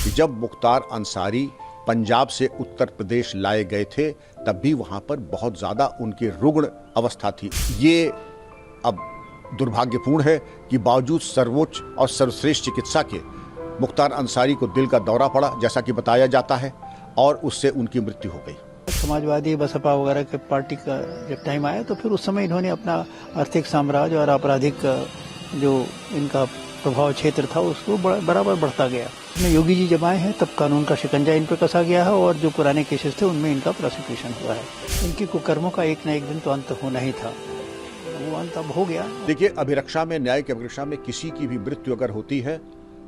कि जब मुख्तार अंसारी पंजाब से उत्तर प्रदेश लाए गए थे तब भी वहां पर बहुत ज्यादा उनकी रुग्ण अवस्था थी। ये अब दुर्भाग्यपूर्ण है कि बावजूद सर्वोच्च और सर्वश्रेष्ठ चिकित्सा के मुख्तार अंसारी को दिल का दौरा पड़ा, जैसा कि बताया जाता है, और उससे उनकी मृत्यु हो गई। समाजवादी बसपा वगैरह के पार्टी का जब टाइम आया तो फिर उस समय इन्होंने अपना आर्थिक साम्राज्य और आपराधिक जो इनका प्रभाव क्षेत्र था उसको बराबर बढ़ता गया। इसमें योगी जी जब आए हैं तब कानून का शिकंजा इन पर कसा गया है और जो पुराने केसेस थे उनमें इनका प्रोसिक्यूशन हुआ है। इनके कुकर्मों का एक न एक दिन तो अंत होना ही था, वो अंत अब हो गया। देखिए, अभिरक्षा में, न्यायिक अभिरक्षा में किसी की भी मृत्यु अगर होती है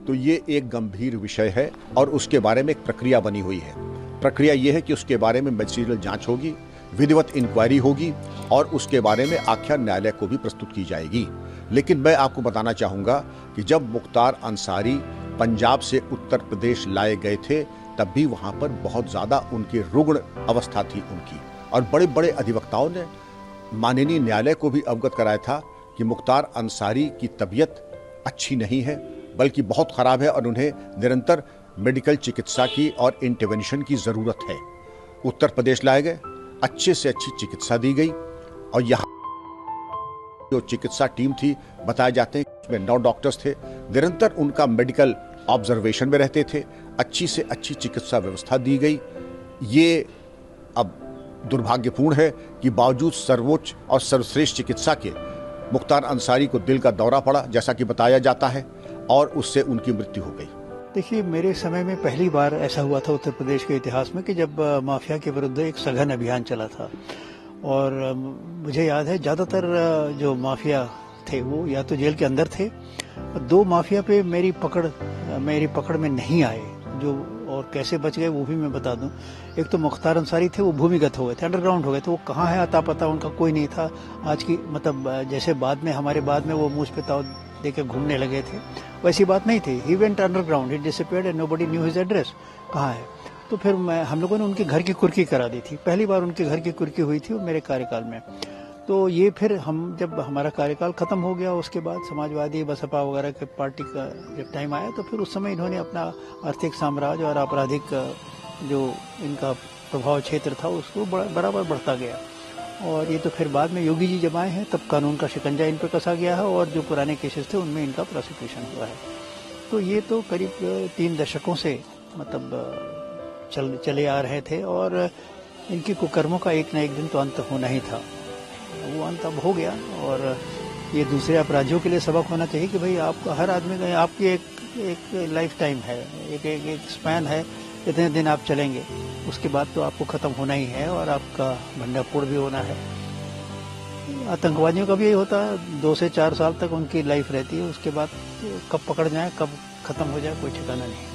तो ये एक गंभीर विषय है और उसके बारे में एक प्रक्रिया बनी हुई है। प्रक्रिया ये है कि उसके बारे में मैजिस्ट्रियल जांच होगी, विधिवत इंक्वायरी होगी और उसके बारे में आख्यान न्यायालय को भी प्रस्तुत की जाएगी। लेकिन मैं आपको बताना चाहूंगा कि जब मुख्तार अंसारी पंजाब से उत्तर प्रदेश लाए गए थे तब भी वहां पर बहुत ज्यादा उनकी रुग्ण अवस्था थी उनकी, और बड़े बड़े अधिवक्ताओं ने माननीय न्यायालय को भी अवगत कराया था कि मुख्तार अंसारी की तबीयत अच्छी नहीं है बल्कि बहुत खराब है और उन्हें निरंतर मेडिकल चिकित्सा की और इंटरवेंशन की जरूरत है। उत्तर प्रदेश लाए गए, अच्छे से अच्छी चिकित्सा दी गई और यहाँ जो चिकित्सा टीम थी, बताए जाते हैं उसमें 9 डॉक्टर्स थे, निरंतर उनका मेडिकल ऑब्जर्वेशन में रहते थे, अच्छी से अच्छी चिकित्सा व्यवस्था दी गई। ये अब दुर्भाग्यपूर्ण है कि बावजूद सर्वोच्च और सर्वश्रेष्ठ चिकित्सा के मुख्तार अंसारी को दिल का दौरा पड़ा, जैसा कि बताया जाता है, और उससे उनकी मृत्यु हो गई। देखिए, मेरे समय में पहली बार ऐसा हुआ था उत्तर प्रदेश के इतिहास में कि जब माफिया के विरुद्ध एक सघन अभियान चला था और मुझे याद है ज़्यादातर जो माफिया थे वो या तो जेल के अंदर थे। 2 माफिया पे मेरी पकड़ में नहीं आए, जो और कैसे बच गए वो भी मैं बता दूं। एक तो मुख्तार अंसारी थे, वो भूमिगत हो गए थे, अंडरग्राउंड हो गए थे। वो कहाँ है अता पता उनका कोई नहीं था। आज की मतलब जैसे हमारे बाद में वो मूछ पे ताव देके घूमने लगे थे, वैसी बात नहीं थी। He went underground, he disappeared and nobody knew his address, कहाँ है। तो फिर हम लोगों ने उनके घर की कुर्की करा दी थी। पहली बार उनके घर की कुर्की हुई थी वो मेरे कार्यकाल में। तो ये फिर जब हमारा कार्यकाल खत्म हो गया उसके बाद समाजवादी बसपा वगैरह के पार्टी का जब टाइम आया तो फिर उस समय इन्होंने अपना आर्थिक साम्राज्य और आपराधिक जो इनका प्रभाव क्षेत्र था उसको बराबर बढ़ता गया। और ये तो फिर बाद में योगी जी जब आए हैं तब कानून का शिकंजा इन पर कसा गया है और जो पुराने केसेस थे उनमें इनका प्रोसिक्यूशन हुआ है। तो ये तो करीब 3 दशकों से मतलब चले आ रहे थे और इनके कुकर्मों का एक न एक दिन तो अंत होना ही था, वो अंत अब हो गया। और ये दूसरे अपराधियों के लिए सबक होना चाहिए कि भाई आपका हर आदमी का आपकी एक लाइफ टाइम है, एक स्पैन है, इतने दिन आप चलेंगे, उसके बाद तो आपको खत्म होना ही है और आपका भंडाफोड़ भी होना है। आतंकवादियों का भी यही होता है, 2 से 4 साल तक उनकी लाइफ रहती है, उसके बाद कब पकड़ जाए कब खत्म हो जाए कोई ठिकाना नहीं।